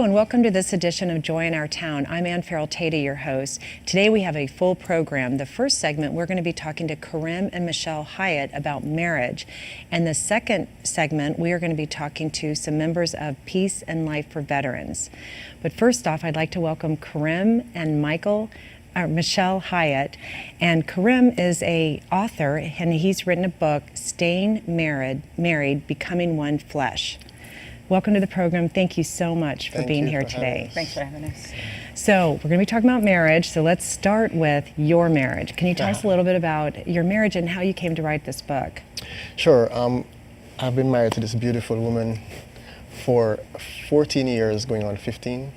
and welcome to this edition of Joy in Our Town. I'm Ann Farrell Tata, your host. Today we have a full program. The first segment, we're going to be talking to Karim and Michelle Hyatt about marriage. And the second segment, we are going to be talking to some members of Peace and Life for Veterans. But first off, I'd like to welcome Karim and Michelle Hyatt. And Karim is an author, and he's written a book, Staying Married, Becoming One Flesh. Welcome to the program. Thank you so much for being here today. Thanks for having us. So we're going to be talking about marriage. So let's start with your marriage. Can you tell us a little bit about your marriage and how you came to write this book? Sure. I've been married to this beautiful woman for 14 years, going on 15.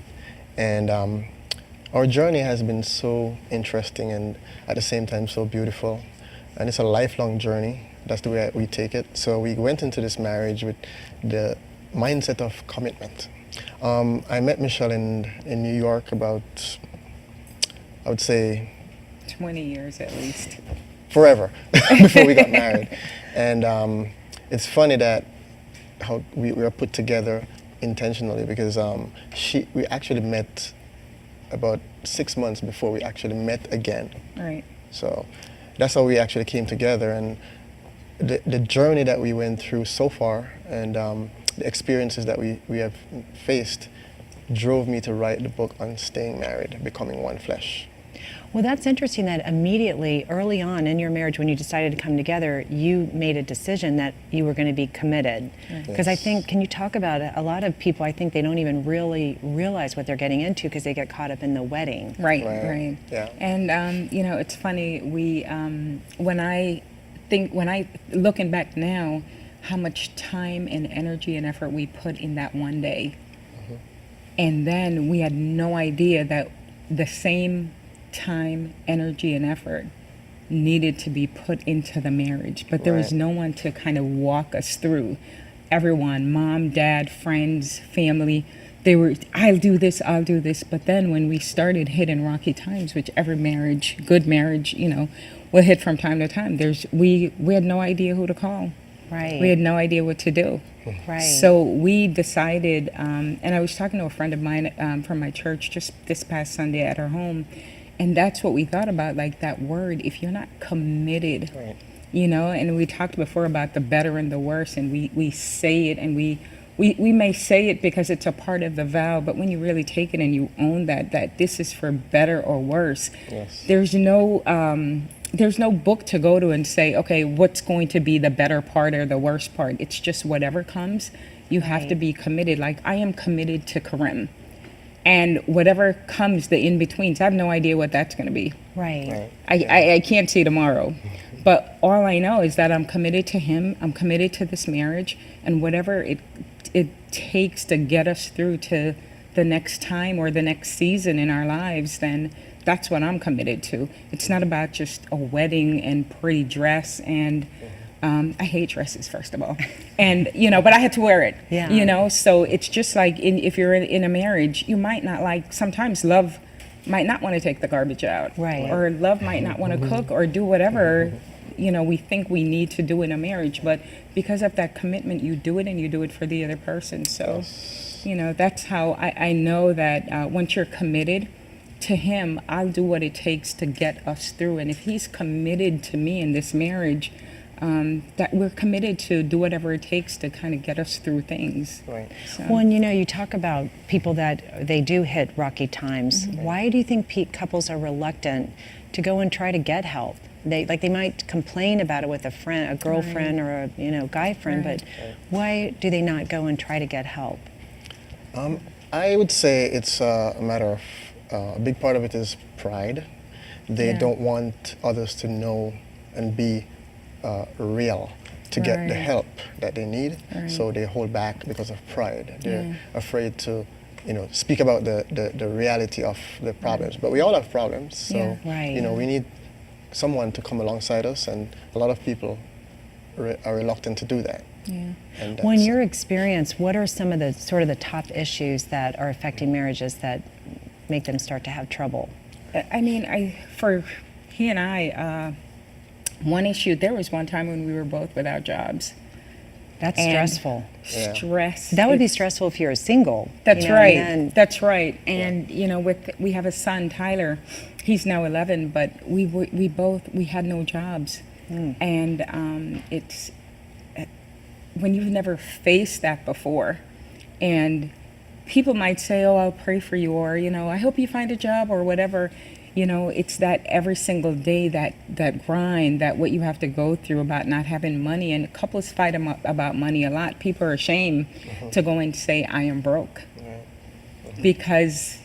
And our journey has been so interesting and at the same time so beautiful. And it's a lifelong journey. That's the way we take it. So we went into this marriage with the mindset of commitment. I met Michelle in New York about, I would say, 20 years at least. Forever, before we got married. And it's funny that how we were put together intentionally because we actually met about 6 months before we actually met again. Right. So that's how we actually came together. And the journey that we went through so far and the experiences that we have faced drove me to write the book on staying married, becoming one flesh. Well, that's interesting that immediately, early on in your marriage, when you decided to come together, you made a decision that you were going to be committed. Because Yes. I think, can you talk about it? A lot of people, I think they don't even really realize what they're getting into because they get caught up in the wedding. Right. Yeah. And, it's funny, when I looking back now, how much time and energy and effort we put in that one day. Mm-hmm. And then we had no idea that the same time, energy, and effort needed to be put into the marriage. But there was no one to kind of walk us through. Everyone, mom, dad, friends, family, they were, I'll do this. But then when we started hitting rocky times, which every marriage, good marriage, will hit from time to time, we had no idea who to call. Right. We had no idea what to do. Right. So we decided, and I was talking to a friend of mine from my church just this past Sunday at her home, and that's what we thought about, like that word, if you're not committed, and we talked before about the better and the worse, and we say it, and we may say it because it's a part of the vow, but when you really take it and you own that this is for better or worse, there's no book to go to and say, okay, what's going to be the better part or the worst part? It's just whatever comes, you have to be committed. Like I am committed to Karim. And whatever comes, the in-betweens, I have no idea what that's going to be. Right. I can't see tomorrow. But all I know is that I'm committed to him, I'm committed to this marriage, and whatever it takes to get us through to the next time or the next season in our lives, then that's what I'm committed to. It's not about just a wedding and pretty dress and I hate dresses, first of all. And, but I had to wear it, so it's just like if you're in a marriage, you might not sometimes love might not want to take the garbage out. Right. Or love might not want to cook or do whatever, we think we need to do in a marriage. But because of that commitment, you do it and you do it for the other person. So, that's how I know that once you're committed to him, I'll do what it takes to get us through. And if he's committed to me in this marriage, that we're committed to do whatever it takes to kind of get us through things. Right. So. Well, and you talk about people that they do hit rocky times. Why do you think couples are reluctant to go and try to get help? They might complain about it with a friend, a girlfriend, or a guy friend, but why do they not go and try to get help? I would say it's a matter of a big part of it is pride. They don't want others to know and be real to get the help that they need. So they hold back because of pride. They're afraid to, speak about the reality of the problems. But we all have problems. So, we need someone to come alongside us, and a lot of people are reluctant to do that. Yeah. Well, in your experience, what are some of the sort of the top issues that are affecting marriages that make them start to have trouble? I mean, for he and I, one issue, there was one time when we were both without jobs. That's And stressful. Yeah. Stress. That would be It's- stressful if you're single. That's you know, right. and then- That's right. And you know, we have a son, Tyler. He's now 11, but we had no jobs, and it's when you've never faced that before, and people might say, "Oh, I'll pray for you," or you know, "I hope you find a job," or whatever. You know, it's that every single day, that grind, that what you have to go through about not having money. And couples fight about money a lot. People are ashamed to go and say, "I am broke," because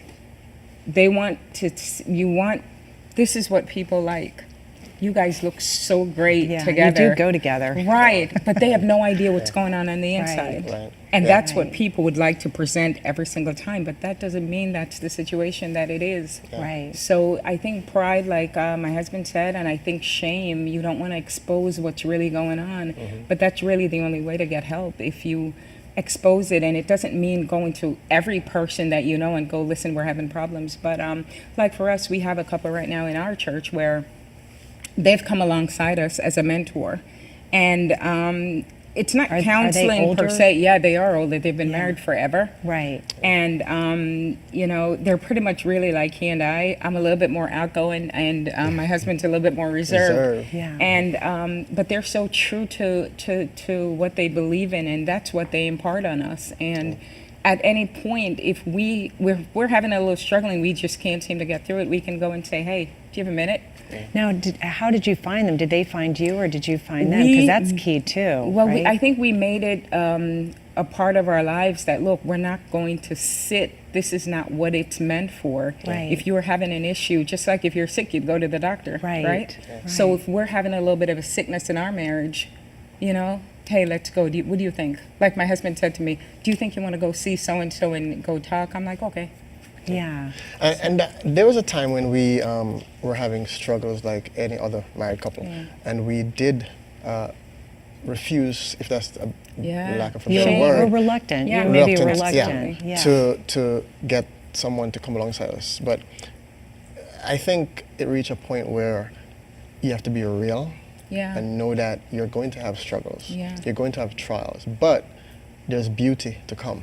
they want to. This is what people like. You guys look so great Yeah, together. you do go together. Right, but they have no idea what's going on the Right. inside. Right. And Yeah. that's what people would like to present every single time, but that doesn't mean that's the situation that it is. Right. So I think pride, like my husband said, and I think shame, you don't want to expose what's really going on, but that's really the only way to get help. If you expose it, and it doesn't mean going to every person that you know and go, "Listen, we're having problems," but like for us, we have a couple right now in our church where they've come alongside us as a mentor, and it's not Are they counseling older? per se. Yeah, they are older. They've been married forever, Right. and you know, they're pretty much really like he and I. I'm a little bit more outgoing, and my husband's a little bit more reserved. Yeah. And but they're so true to what they believe in, and that's what they impart on us. And at any point, if we're having a little struggling, we just can't seem to get through it, we can go and say, "Hey, do you have a minute?" Now, how did you find them? Did they find you, or did you find them? Because We- that's key too. Well, right? I think we made it a part of our lives that, look, we're not going to sit. This is not what it's meant for. Right. If you were having an issue, just like if you're sick, you'd go to the doctor. Right. Right. So if we're having a little bit of a sickness in our marriage, you know, hey, let's go. What do you think? Like my husband said to me, "Do you think you want to go see so and so and go talk?" I'm like, "Okay." Yeah. And there was a time when we were having struggles like any other married couple, and we did refuse, if that's a Yeah. lack of a You better were word, reluctant. Yeah. You were maybe reluctant, reluctant. Yeah. to get someone to come alongside us. But I think it reached a point where you have to be real Yeah. and know that you're going to have struggles. Yeah. You're going to have trials, but there's beauty to come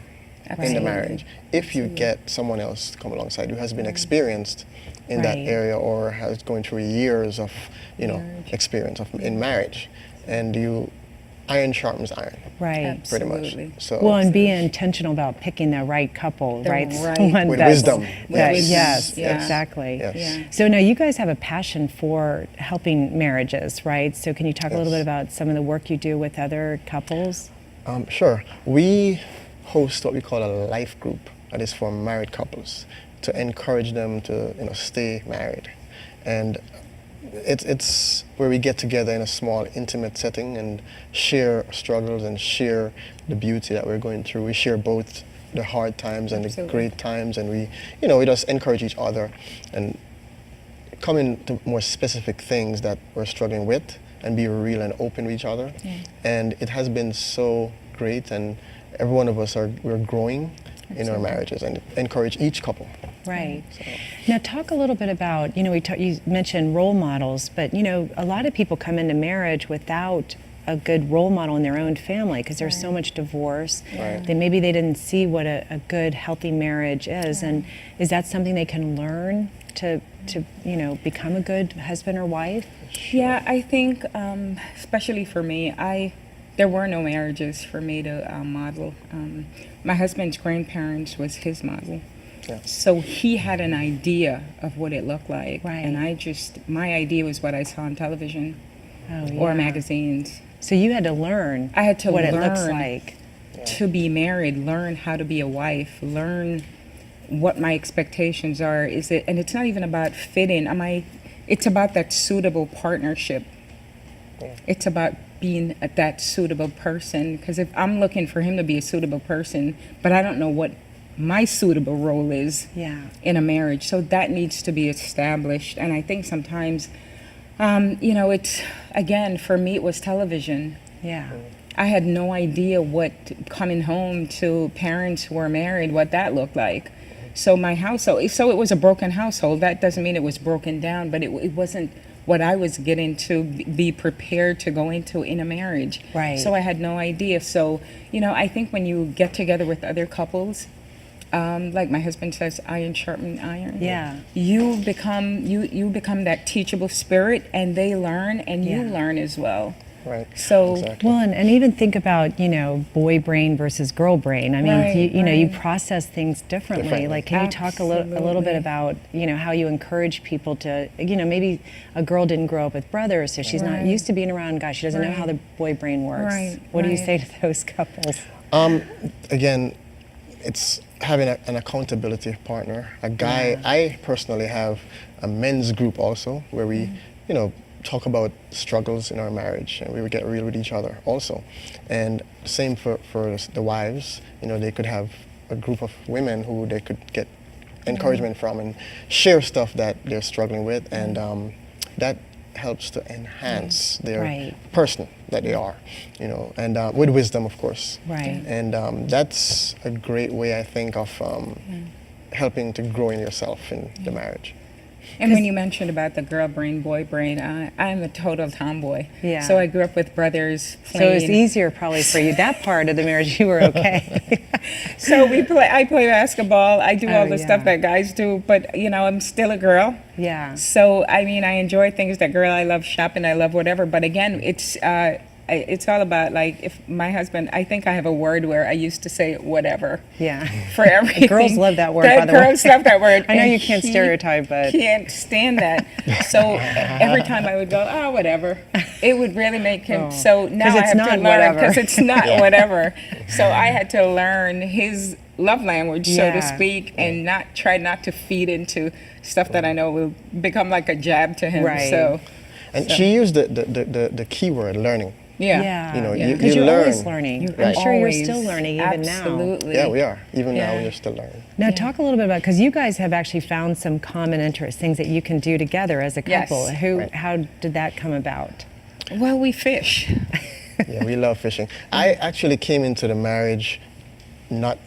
in the Absolutely. marriage if you get someone else to come alongside who has been experienced in that Right. area or has going through years of Marriage. experience in marriage, and iron sharpens iron, Right. pretty Absolutely. much. So Well, and be intentional about picking the right couple, The right? right- Someone With that's- wisdom. that- With yes, wisdom. Yeah. exactly. Yes. Yeah. So now you guys have a passion for helping marriages, right? So can you talk a little Yes. bit about some of the work you do with other couples? Sure. We host what we call a life group that is for married couples to encourage them to stay married, and it's where we get together in a small intimate setting and share struggles and share the beauty that we're going through. We share both the hard times and Absolutely. the great times, and we just encourage each other and come into more specific things that we're struggling with and be real and open with each other. And it has been so great, and every one of us we're growing in our marriages and encourage each couple. Right. Now, talk a little bit about, you mentioned role models, but, a lot of people come into marriage without a good role model in their own family because there's so much divorce. Right. Maybe they didn't see what a good, healthy marriage is. And is that something they can learn to become a good husband or wife? Yeah, I think, especially for me, there were no marriages for me to model. My husband's grandparents was his model. Yeah. So he had an idea of what it looked like. Right. And my idea was what I saw on television Oh, or yeah. magazines. So you had to learn I had to what it looks learn. like. To be married, learn how to be a wife, learn what my expectations are. And it's not even about fitting. It's about that suitable partnership. It's about being that suitable person. Because if I'm looking for him to be a suitable person, but I don't know what my suitable role is Yeah. in a marriage, so that needs to be established. And I think sometimes, it's, again, for me, it was television. Yeah. I had no idea what coming home to parents who were married, what that looked like. So my household, so it was a broken household. That doesn't mean it was broken down, but it wasn't what I was getting to be prepared to go into in a marriage. Right. So I had no idea. So, I think when you get together with other couples, like my husband says, iron sharpen iron. Yeah. You become that teachable spirit, and they learn, and you Yeah. learn as well. Right. So, Exactly. Well, and even think about, boy brain versus girl brain. I mean, Right, you right. process things differently. Differently. Like, can you talk a little bit Absolutely. about, how you encourage people to, maybe a girl didn't grow up with brothers, so she's not Right. used to being around guys. She doesn't know how the Right. boy brain works. Right, What do you right. say to those couples? Again, it's having an accountability partner. A guy, I personally have a men's group also where we, talk about struggles in our marriage, and we would get real with each other also. And same for the wives, they could have a group of women who they could get encouragement from and share stuff that they're struggling with, and that helps to enhance their Right. person that they are, and with wisdom, of course. Right. And that's a great way, I think, of helping to grow in yourself in the marriage. And when you mentioned about the girl brain, boy brain, I'm a total tomboy. Yeah. So I grew up with brothers So it's playing. easier probably for you. That part of the marriage, you were okay. So I play basketball. I do all the yeah. stuff that guys do, but I'm still a girl. Yeah. So I enjoy things that girl. I love shopping. I love whatever. But again, it's all about, like, if my husband. I think I have a word where I used to say whatever. Yeah. For everything. Girls love that word, by the way. Girls love that word. I know and you can't he stereotype, but- can't stand that. So every time I would go, whatever, it would really make him. Oh. So now 'Cause I it's have to not learn whatever. because it's not whatever. So I had to learn his love language, so Yeah. to speak, and try not to feed into stuff that I know will become like a jab to him. Right. So And she used the key word, learning. yeah. Yeah. You know, Yeah. you Because you're always learn. learning. You're I'm sure you're always- still learning even now. Absolutely. Yeah, we are. Even now, Yeah. we're still learning. Now, talk a little bit about, because you guys have actually found some common interests, things that you can do together as a Yes. couple. Right. How did that come about? Well, we fish. Yeah, we love fishing. I actually came into the marriage not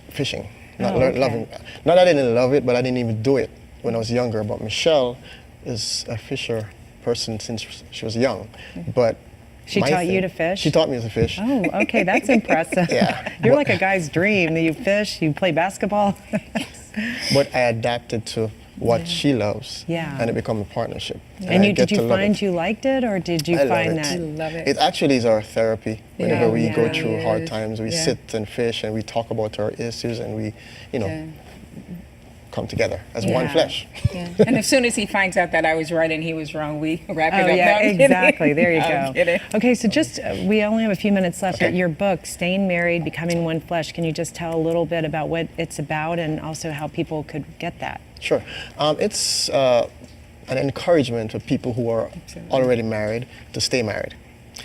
fishing, not Oh, okay. loving. Not that I didn't love it, but I didn't even do it when I was younger. But Michelle is a fisher person since she was young. But She my taught you thing- to fish? She taught me to fish. Oh, okay, that's impressive. Yeah. You're like a guy's dream. That you fish, you play basketball. But I adapted to what she loves. Yeah. And it became a partnership. And I you, get did you to love find it. you liked it, or did you I love find it. that? I love it. It actually is our therapy. Whenever Yeah, we go yeah, through it hard is. times, we Yeah. sit and fish and we talk about our issues and we, Yeah. come together as one Yeah. flesh. Yeah. And as soon as he finds out that I was right and he was wrong, we wrap it Oh up. No, yeah, I'm kidding. exactly. There you I'm go. kidding. Okay, so just we only have a few minutes left. Okay. But your book, "Staying Married: Becoming One Flesh," can you just tell a little bit about what it's about and also how people could get that? Sure. It's an encouragement for people who are already married to stay married.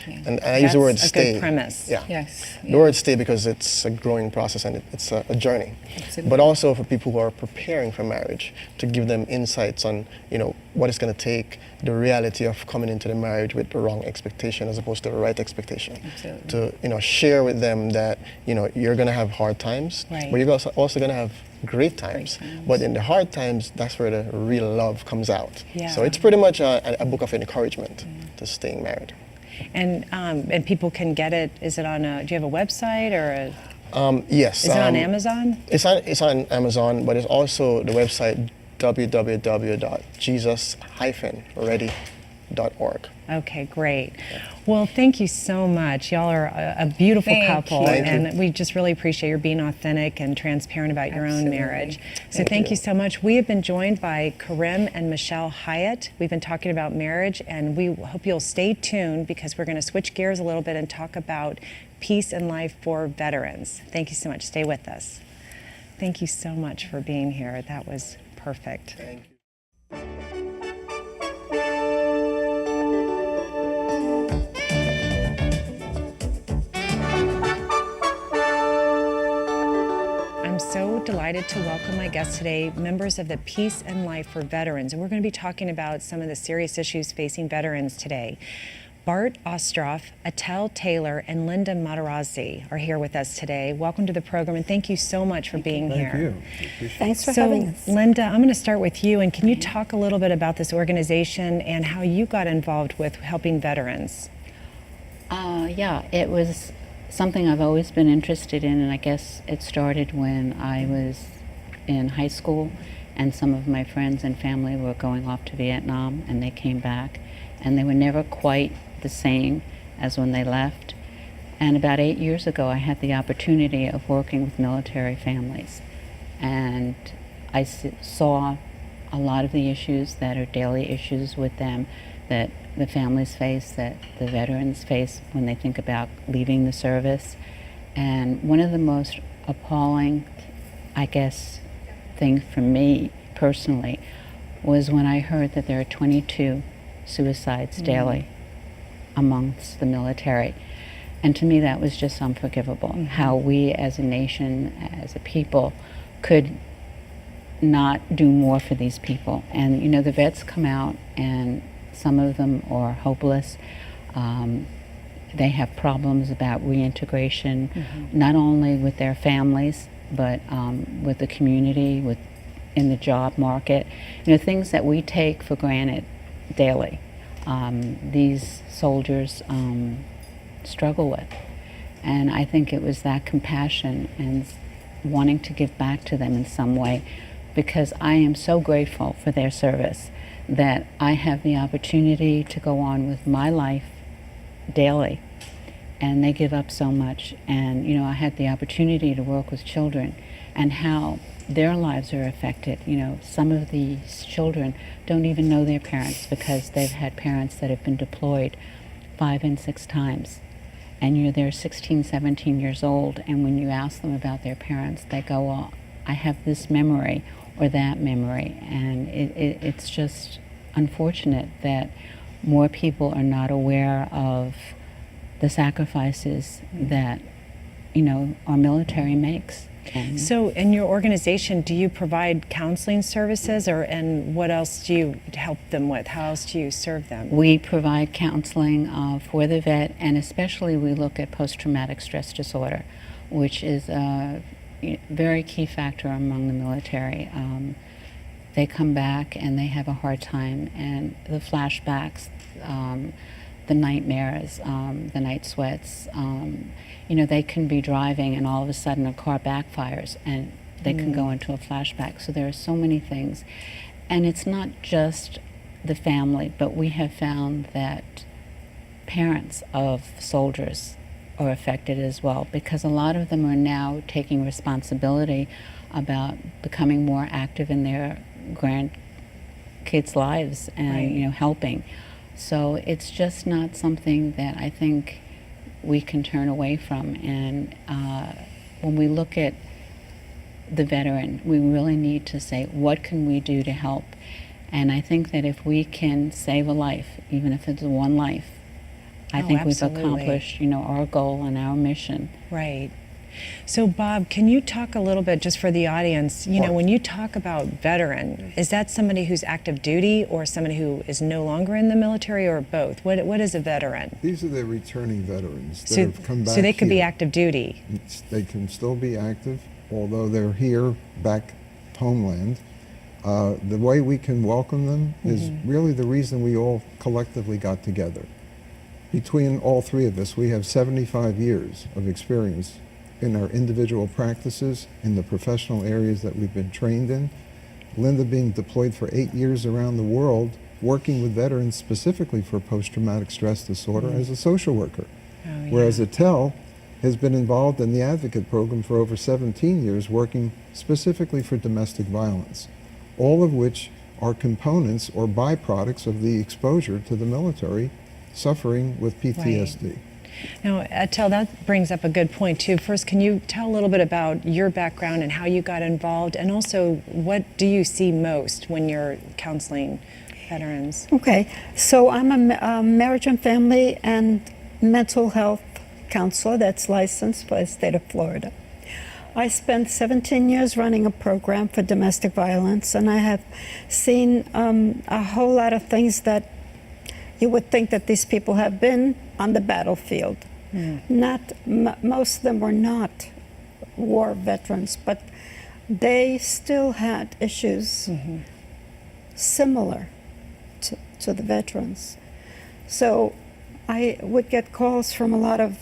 And I use the word That's a stay. good premise. Yeah. Yes. The word stay because it's a growing process and it's a journey. Absolutely. But also for people who are preparing for marriage, to give them insights on, what it's going to take, the reality of coming into the marriage with the wrong expectation as opposed to the right expectation. Absolutely. To, share with them that, you're going to have hard times, Right. but you're also going to have great times. times. But in the hard times, that's where the real love comes out. Yeah. So it's pretty much a book of encouragement to staying married. And people can get it. Is it on? Do you have a website or Yes. is it on Amazon? It's on Amazon, but it's also the website www.jesus-ready.org. Okay, great. Well, thank you so much. Y'all are a beautiful Thank couple, you. Thank you. and we just really appreciate your being authentic and transparent about your own Absolutely. marriage. So Thank thank you you. so much. We have been joined by Karim and Michelle Hyatt. We've been talking about marriage, and we hope you'll stay tuned because we're going to switch gears a little bit and talk about peace and life for veterans. Thank you so much. Stay with us. Thank you so much for being here. That was perfect. Thank you. I'm so delighted to welcome my guests today, members of the Peace and Life for Veterans. And we're going to be talking about some of the serious issues facing veterans today. Bart Ostroff, Attell Taylor, and Linda Materazzi are here with us today. Welcome to the program, and thank you so much for being here. Thank you. Appreciate it. Thanks for So, having us. Linda, I'm going to start with you, and can you talk a little bit about this organization and how you got involved with helping veterans? Yeah, it was something I've always been interested in, and I guess it started when I was in high school, and some of my friends and family were going off to Vietnam, and they came back, and they were never quite the same as when they left. And about 8 years ago, I had the opportunity of working with military families, and I saw a lot of the issues that are daily issues with them, that the families face, that the veterans face when they think about leaving the service. And one of the most appalling, I guess, things for me personally was when I heard that there are 22 suicides daily amongst the military. And to me, that was just unforgivable. How we as a nation, as a people, could not do more for these people. And you know, the vets come out, and some of them are hopeless. They have problems about reintegration, not only with their families, but with the community, in the job market. You know, things that we take for granted daily. These soldiers struggle with. And I think it was that compassion and wanting to give back to them in some way, because I am so grateful for their service that I have the opportunity to go on with my life daily, and they give up so much. And you know, I had the opportunity to work with children and how their lives are affected. You know, some of these children don't even know their parents because they've had parents that have been deployed 5 and 6 times. And you know, they're 16, 17 years old, and when you ask them about their parents, they go, well, I have this memory or that memory. And it's just unfortunate that more people are not aware of the sacrifices that, you know, our military makes. And So, in your organization, do you provide counseling services, and what else do you help them with? How else do you serve them? we provide counseling for the vet, and especially we look at post-traumatic stress disorder, which is a very key factor among the military. They come back and they have a hard time, and the flashbacks, the nightmares, the night sweats. You know, they can be driving and all of a sudden a car backfires and they can go into a flashback. So there are so many things. And it's not just the family, but we have found that parents of soldiers are affected as well, because a lot of them are now taking responsibility about becoming more active in their grandkids' lives and Right. you know, helping. So it's just not something that I think we can turn away from. And when we look at the veteran, we really need to say, what can we do to help? And I think that if we can save a life, even if it's one life, I Oh, think absolutely. we've accomplished, you know, our goal and our mission. Right. So, Bob, can you talk a little bit, just for the audience, you know, Sure. when you talk about veteran, is that somebody who's active duty or somebody who is no longer in the military, or both? What is a veteran? These are the returning veterans that So, have come back so they could be here. active duty. They can still be active, although they're here back homeland. The way we can welcome them is really the reason we all collectively got together. Between all three of us, we have 75 years of experience in our individual practices, in the professional areas that we've been trained in. Linda being deployed for 8 years around the world, working with veterans specifically for post-traumatic stress disorder as a social worker. Oh, yeah. Whereas Attell has been involved in the Advocate program for over 17 years, working specifically for domestic violence, all of which are components or byproducts of the exposure to the military suffering with PTSD. Now, Attell, that brings up a good point too. First, can you tell a little bit about your background and how you got involved, and also what do you see most when you're counseling veterans? Okay, so I'm a marriage and family and mental health counselor that's licensed by the state of Florida. I spent 17 years running a program for domestic violence, and I have seen a whole lot of things that You would think that these people have been on the battlefield. Most of them were not war veterans, but they still had issues similar to the veterans. So I would get calls from a lot of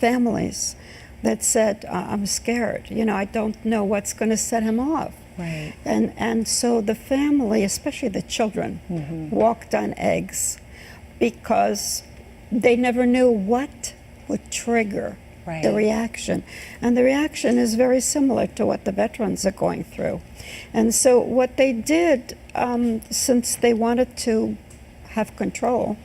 families that said, I'm scared. You know, I don't know what's going to set him off. Right. And so the family, especially the children, walked on eggs because they never knew what would trigger the Right. reaction. And the reaction is very similar to what the veterans are going through. And so what they did, since they wanted to have control,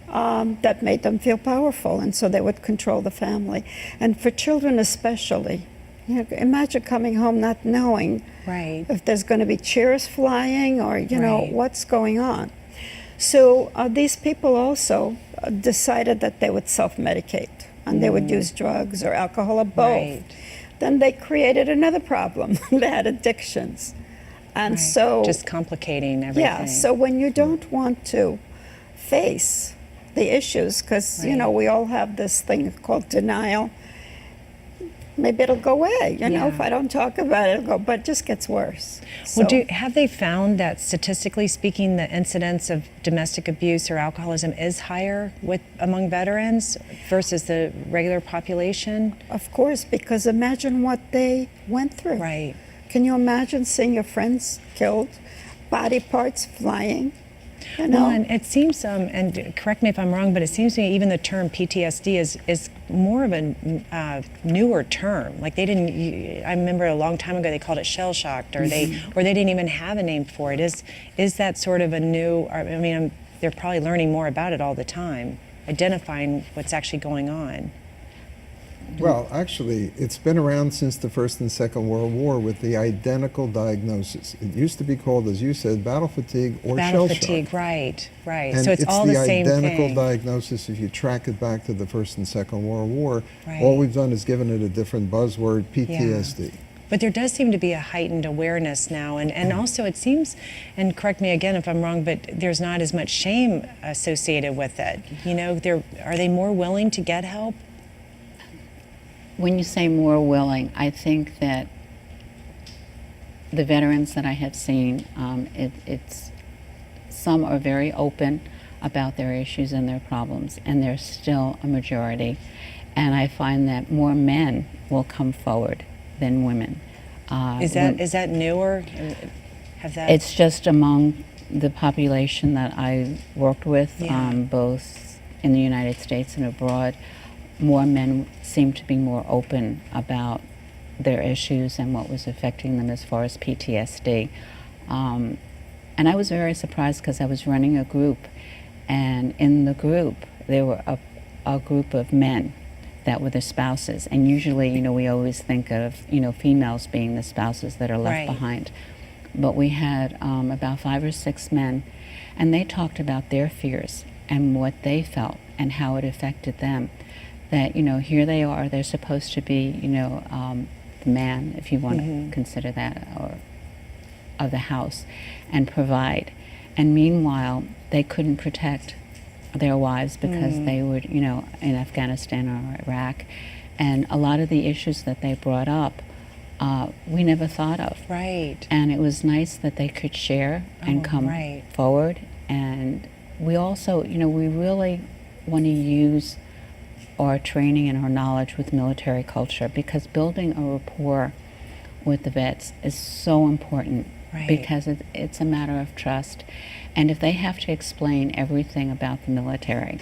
that made them feel powerful, and so they would control the family. And for children especially, you know, imagine coming home not knowing Right. if there's going to be cheers flying or, you know, Right. what's going on. So these people also decided that they would self-medicate, and they would use drugs or alcohol or both. Right. Then they created another problem. They had addictions. And Right. so Just complicating everything. yeah, so when you don't want to face the issues, because, you know, Right. we all have this thing called denial, maybe it'll go away, you know, Yeah. if I don't talk about it, it'll go, but it just gets worse. Well, So- have they found that statistically speaking, the incidence of domestic abuse or alcoholism is higher among veterans versus the regular population? Of course, because imagine what they went through. Right. Can you imagine seeing your friends killed, body parts flying? You know? Well, and it seems, and correct me if I'm wrong, but it seems to me even the term PTSD is more of a newer term. Like they didn't. I remember a long time ago they called it shell shocked, or they didn't even have a name for it. Is that sort of a new? I mean, they're probably learning more about it all the time, identifying what's actually going on. Well, actually, it's been around since the First and Second World War with the identical diagnosis. It used to be called, as you said, battle fatigue or Battle shell shock. fatigue, right? And So it's all the same the identical thing. diagnosis if you track it back to the First and Second World War. Right. All we've done is given it a different buzzword, PTSD. But there does seem to be a heightened awareness now, and also it seems, and correct me again if I'm wrong, but there's not as much shame associated with it. You know, are they more willing to get help? When you say more willing, I think that the veterans that I have seen, it's some are very open about their issues and their problems, and there's still a majority. And I find that more men will come forward than women. Is that newer? Have that? It's just among the population that I worked with, Yeah. both in the United States and abroad. More men seem to be more open about their issues and what was affecting them as far as PTSD. And I was very surprised because I was running a group, and in the group there were a group of men that were the spouses. And usually, you know, we always think of, you know, females being the spouses that are left Right. behind. But we had about 5 or 6 men, and they talked about their fears and what they felt and how it affected them. That, you know, here they are, they're supposed to be, you know, the man, if you want to consider that, or of the house, and provide. And meanwhile, they couldn't protect their wives because they were, you know, in Afghanistan or Iraq. And a lot of the issues that they brought up, we never thought of. Right. And it was nice that they could share and Oh, come right. forward. And we also, you know, we really want to use our training and our knowledge with military culture, because building a rapport with the vets is so important. Right. Because it's a matter of trust. And if they have to explain everything about the military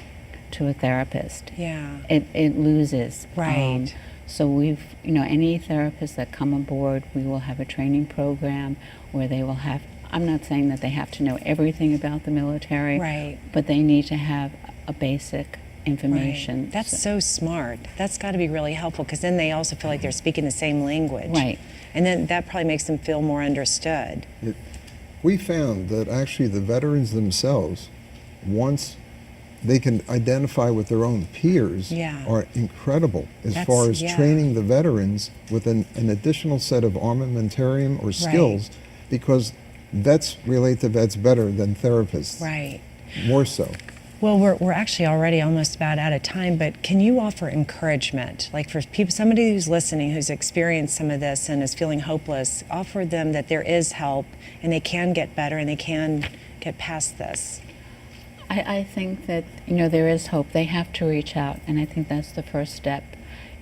to a therapist, Yeah. it loses. Right. So we've, you know, any therapists that come aboard, we will have a training program where they will have, I'm not saying that they have to know everything about the military, Right. but they need to have a basic information. Right. That's so smart. That's got to be really helpful, because then they also feel like they're speaking the same language. Right. And then that probably makes them feel more understood. We found that actually the veterans themselves, once they can identify with their own peers, Yeah. are incredible as That's- far as yeah. training the veterans with an additional set of armamentarium or skills, because vets relate to vets better than therapists, Right. more so. Well, we're actually already almost about out of time, but can you offer encouragement? Like for people, somebody who's listening, who's experienced some of this and is feeling hopeless, offer them that there is help and they can get better and they can get past this. I think that, you know, there is hope. They have to reach out, and I think that's the first step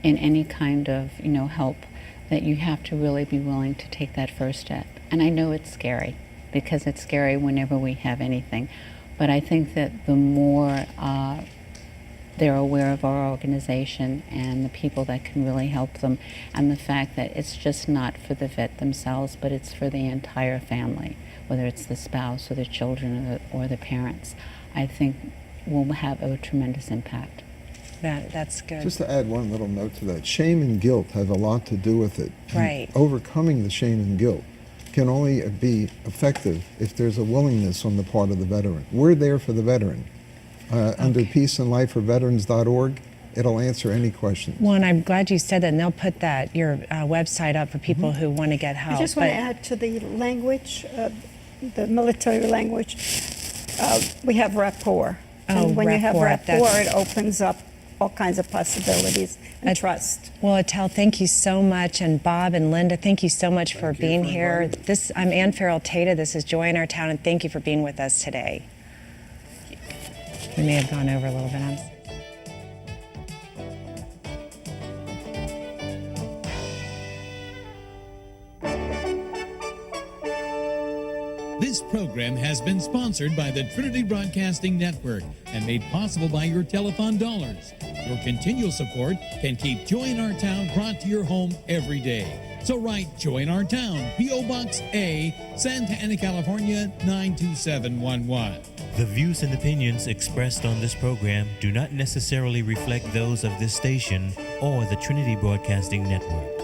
in any kind of, you know, help, that you have to really be willing to take that first step. And I know it's scary, because it's scary whenever we have anything. But I think that the more they're aware of our organization and the people that can really help them, and the fact that it's just not for the vet themselves, but it's for the entire family, whether it's the spouse or the children or the parents, I think will have a tremendous impact. That's good. Just to add one little note to that, shame and guilt have a lot to do with it. And Right. overcoming the shame and guilt can only be effective if there's a willingness on the part of the veteran. We're there for the veteran. Under peaceandlifeforveterans.org, it'll answer any questions. Well, and I'm glad you said that, and they'll put that your website up for people who want to get help. I just want to But- add to the language, the military language. We have rapport. Oh, And when you have rapport, rapport, that's- it opens up all kinds of possibilities and trust. Well, Attell, thank you so much, and Bob and Linda, thank you so much for being here. I'm Ann Farrell Tata. This is Joy in Our Town, and thank you for being with us today. We may have gone over a little bit. This program has been sponsored by the Trinity Broadcasting Network and made possible by your telethon dollars. Your continual support can keep Joy in Our Town brought to your home every day. So write Joy in Our Town, P.O. Box A, Santa Ana, California, 92711. The views and opinions expressed on this program do not necessarily reflect those of this station or the Trinity Broadcasting Network.